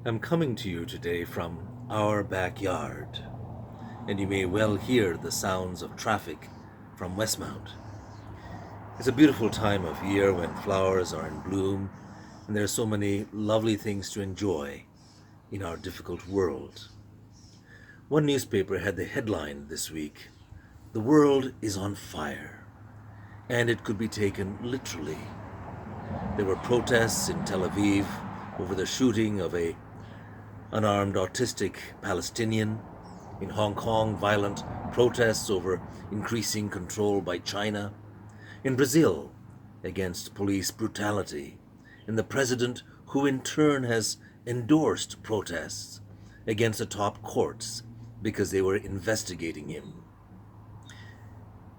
I'm coming to you today from our backyard, and you may well hear the sounds of traffic from Westmount. It's a beautiful time of year when flowers are in bloom, and there are so many lovely things to enjoy in our difficult world. One newspaper had the headline this week, "The world is on fire," and it could be taken literally. There were protests in Tel Aviv over the shooting of a unarmed autistic Palestinian. In Hong Kong, violent protests over increasing control by China. In Brazil, against police brutality. And the president, who in turn has endorsed protests against the top courts because they were investigating him.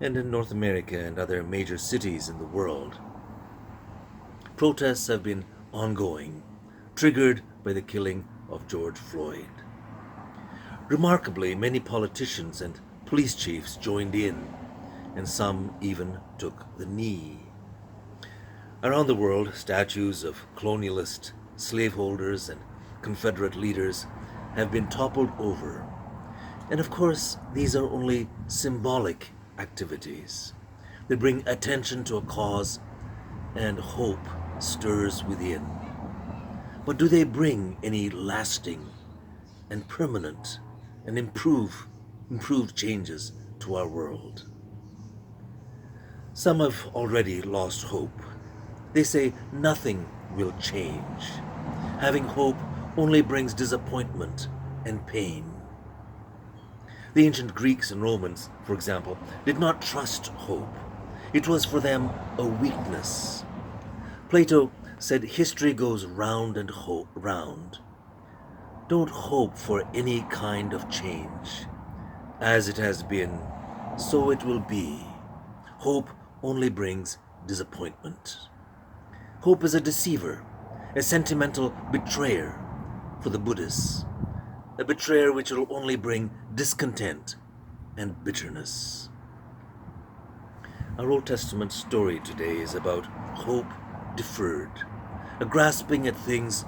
And in North America and other major cities in the world, protests have been ongoing, triggered by the killing of George Floyd. Remarkably, many politicians and police chiefs joined in, and some even took the knee. Around the world, statues of colonialist slaveholders and Confederate leaders have been toppled over. And of course, these are only symbolic activities. They bring attention to a cause, and hope stirs within. But do they bring any lasting and permanent and improved changes to our world? Some have already lost hope. They say nothing will change. Having hope only brings disappointment and pain. The ancient Greeks and Romans, for example, did not trust hope. It was for them a weakness. Plato said history goes round and round. Don't hope for any kind of change. As it has been, so it will be. Hope only brings disappointment. Hope is a deceiver, a sentimental betrayer for the Buddhists, a betrayer which will only bring discontent and bitterness. Our Old Testament story today is about hope deferred, a grasping at things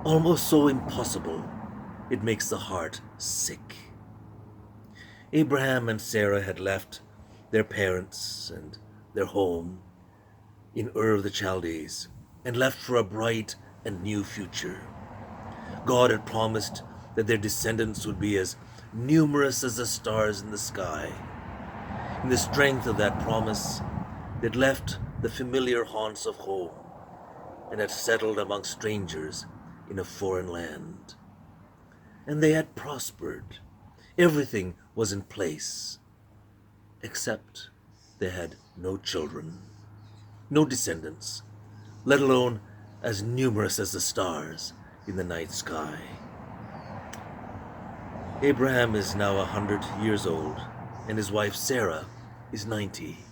almost so impossible it makes the heart sick. Abraham and Sarah had left their parents and their home in Ur of the Chaldees and left for a bright and new future. God had promised that their descendants would be as numerous as the stars in the sky. In the strength of that promise, they'd left the familiar haunts of home and had settled among strangers in a foreign land. And they had prospered. Everything was in place, except they had no children, no descendants, let alone as numerous as the stars in the night sky. Abraham is now 100 years old, and his wife Sarah is 90.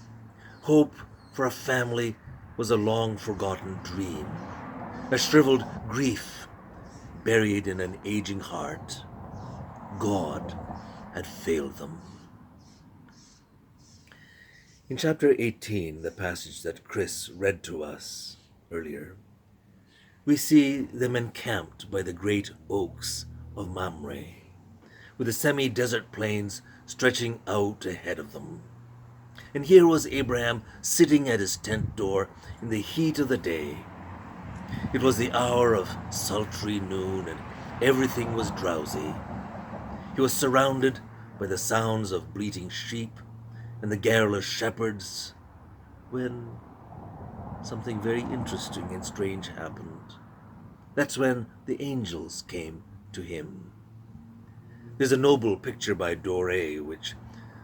Hope for a family was a long-forgotten dream, a shriveled grief buried in an aging heart. God had failed them. In chapter 18, the passage that Chris read to us earlier, we see them encamped by the great oaks of Mamre, with the semi-desert plains stretching out ahead of them. And here was Abraham sitting at his tent door in the heat of the day. It was the hour of sultry noon, and everything was drowsy. He was surrounded by the sounds of bleating sheep and the garrulous shepherds, when something very interesting and strange happened. That's when the angels came to him. There's a noble picture by Doré which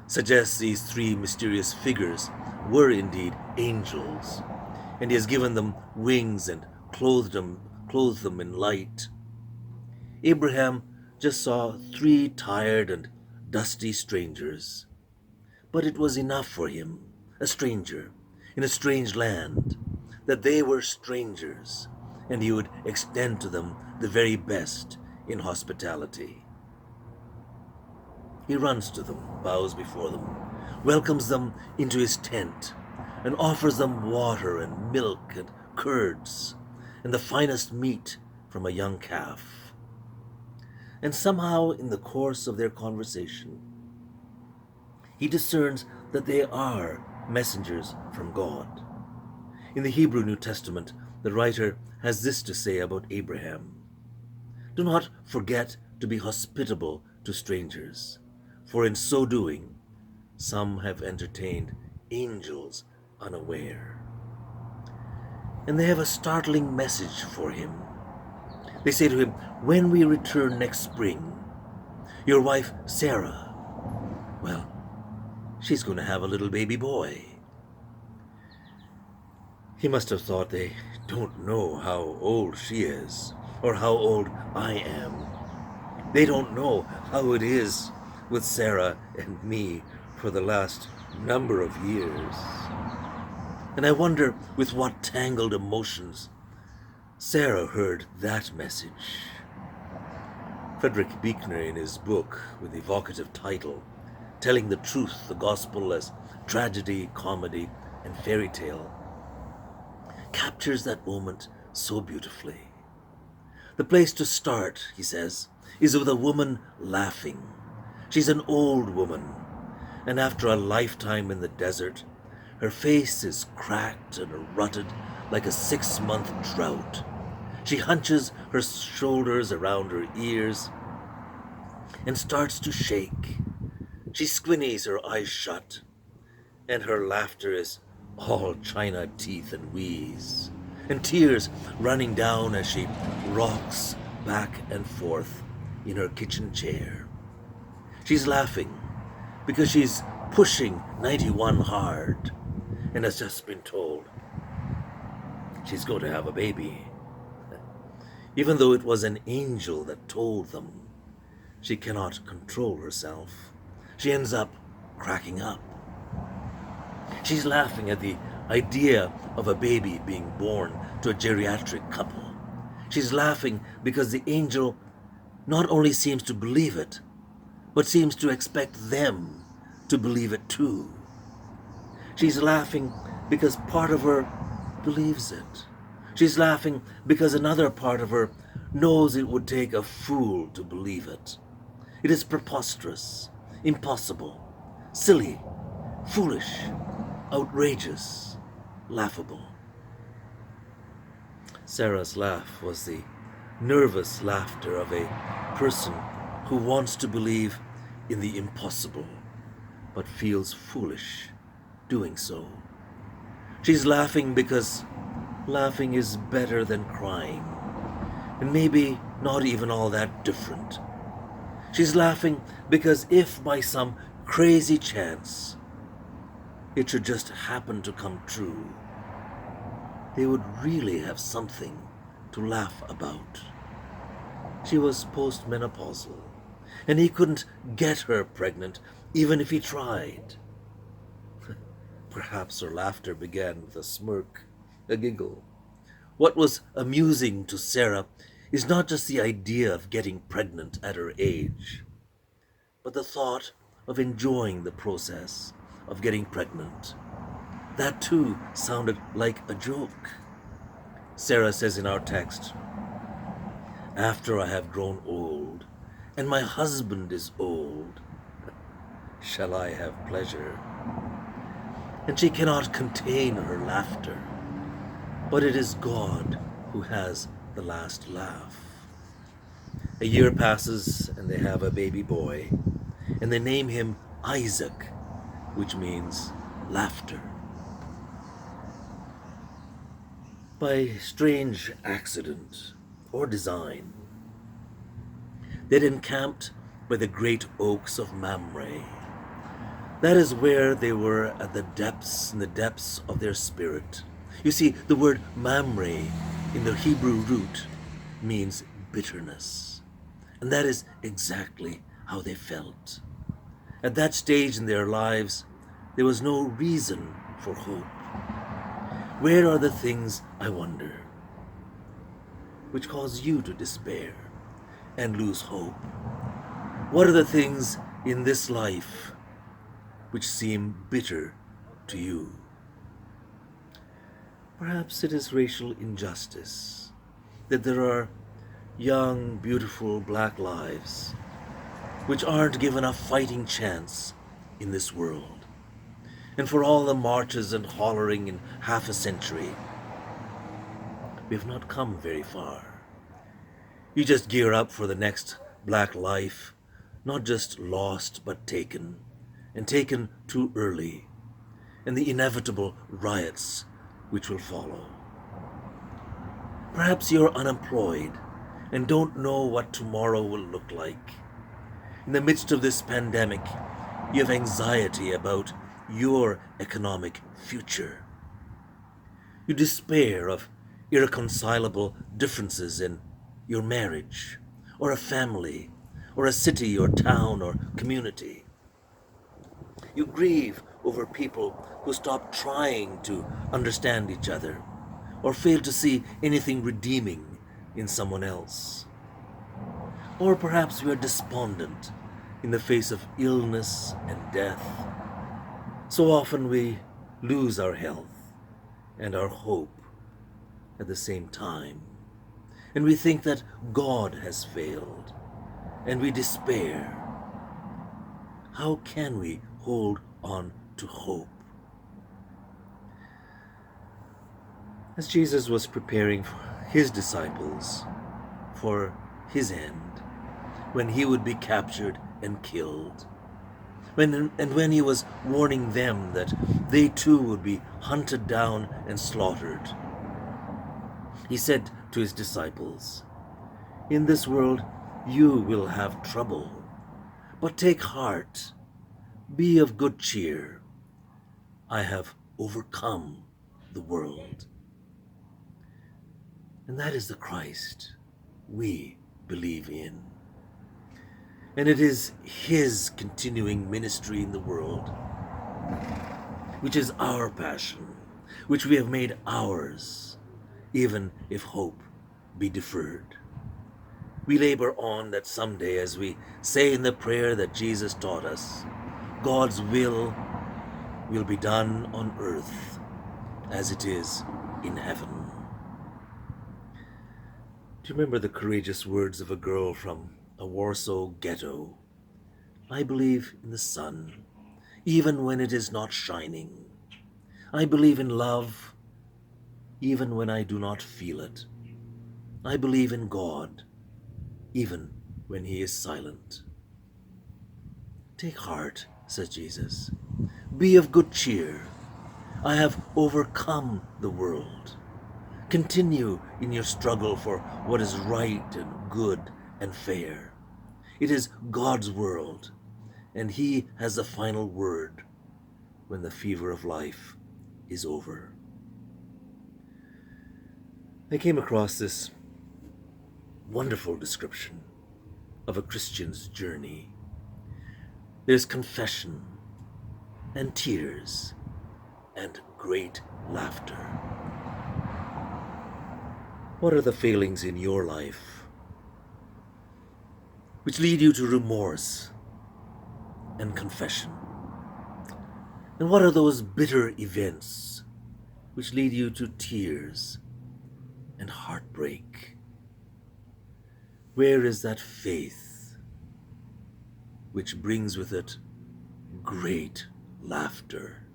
suggests these three mysterious figures were indeed angels, and he has given them wings and clothed them in light. Abraham just saw three tired and dusty strangers, but it was enough for him, a stranger in a strange land, that they were strangers, and he would extend to them the very best in hospitality. He runs to them, bows before them, welcomes them into his tent, and offers them water and milk and curds, and the finest meat from a young calf. And somehow, in the course of their conversation, he discerns that they are messengers from God. In the Hebrew New Testament, the writer has this to say about Abraham: "Do not forget to be hospitable to strangers, for in so doing, some have entertained angels unaware." And they have a startling message for him. They say to him, "When we return next spring, your wife Sarah, well, she's going to have a little baby boy." He must have thought they don't know how old she is or how old I am. They don't know how it is with Sarah and me for the last number of years. And I wonder with what tangled emotions Sarah heard that message. Frederick Buechner, in his book with the evocative title, Telling the Truth, the Gospel as Tragedy, Comedy, and Fairy Tale, captures that moment so beautifully. The place to start, he says, is with a woman laughing. She's an old woman, and after a lifetime in the desert, her face is cracked and rutted like a 6-month drought. She hunches her shoulders around her ears and starts to shake. She squinties her eyes shut, and her laughter is all china teeth and wheeze, and tears running down as she rocks back and forth in her kitchen chair. She's laughing because she's pushing 91 hard and has just been told she's going to have a baby. Even though it was an angel that told them, she cannot control herself. She ends up cracking up. She's laughing at the idea of a baby being born to a geriatric couple. She's laughing because the angel not only seems to believe it, but seems to expect them to believe it too. She's laughing because part of her believes it. She's laughing because another part of her knows it would take a fool to believe it. It is preposterous, impossible, silly, foolish, outrageous, laughable. Sarah's laugh was the nervous laughter of a person who wants to believe in the impossible, but feels foolish doing so. She's laughing because laughing is better than crying, and maybe not even all that different. She's laughing because if by some crazy chance it should just happen to come true, they would really have something to laugh about. She was postmenopausal, and he couldn't get her pregnant even if he tried. Perhaps her laughter began with a smirk, a giggle. What was amusing to Sarah is not just the idea of getting pregnant at her age, but the thought of enjoying the process of getting pregnant. That too sounded like a joke. Sarah says in our text, "After I have grown old, and my husband is old, shall I have pleasure?" And she cannot contain her laughter, but it is God who has the last laugh. A year passes and they have a baby boy, and they name him Isaac, which means laughter. By strange accident or design, they'd encamped by the great oaks of Mamre. That is where they were at in the depths of their spirit. You see, the word Mamre in the Hebrew root means bitterness. And that is exactly how they felt. At that stage in their lives, there was no reason for hope. Where are the things, I wonder, which cause you to despair and lose hope? What are the things in this life which seem bitter to you? Perhaps it is racial injustice, that there are young, beautiful black lives which aren't given a fighting chance in this world. And for all the marches and hollering in half a century, we've not come very far. You just gear up for the next black life, not just lost but taken, and taken too early, and the inevitable riots which will follow. Perhaps you're unemployed and don't know what tomorrow will look like. In the midst of this pandemic, you have anxiety about your economic future. You despair of irreconcilable differences in your marriage, or a family, or a city, or town, or community. You grieve over people who stop trying to understand each other, or fail to see anything redeeming in someone else. Or perhaps we are despondent in the face of illness and death. So often we lose our health and our hope at the same time. And we think that God has failed, and we despair. How can we hold on to hope? As Jesus was preparing his disciples for his end, when he would be captured and killed, when he was warning them that they too would be hunted down and slaughtered, he said to his disciples, "In this world you will have trouble, but take heart, be of good cheer. I have overcome the world." And that is the Christ we believe in. And it is his continuing ministry in the world, which is our passion, which we have made ours, even if hope be deferred. We labor on that someday, as we say in the prayer that Jesus taught us, God's will be done on earth as it is in heaven. Do you remember the courageous words of a girl from a Warsaw ghetto? "I believe in the sun, even when it is not shining. I believe in love, even when I do not feel it. I believe in God, even when he is silent." Take heart, says Jesus. Be of good cheer. I have overcome the world. Continue in your struggle for what is right and good and fair. It is God's world, and he has the final word when the fever of life is over. I came across this wonderful description of a Christian's journey. There's confession and tears and great laughter. What are the failings in your life which lead you to remorse and confession? And what are those bitter events which lead you to tears and heartbreak? Where is that faith which brings with it great laughter?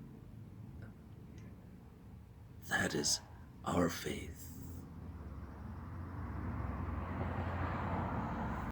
That is our faith.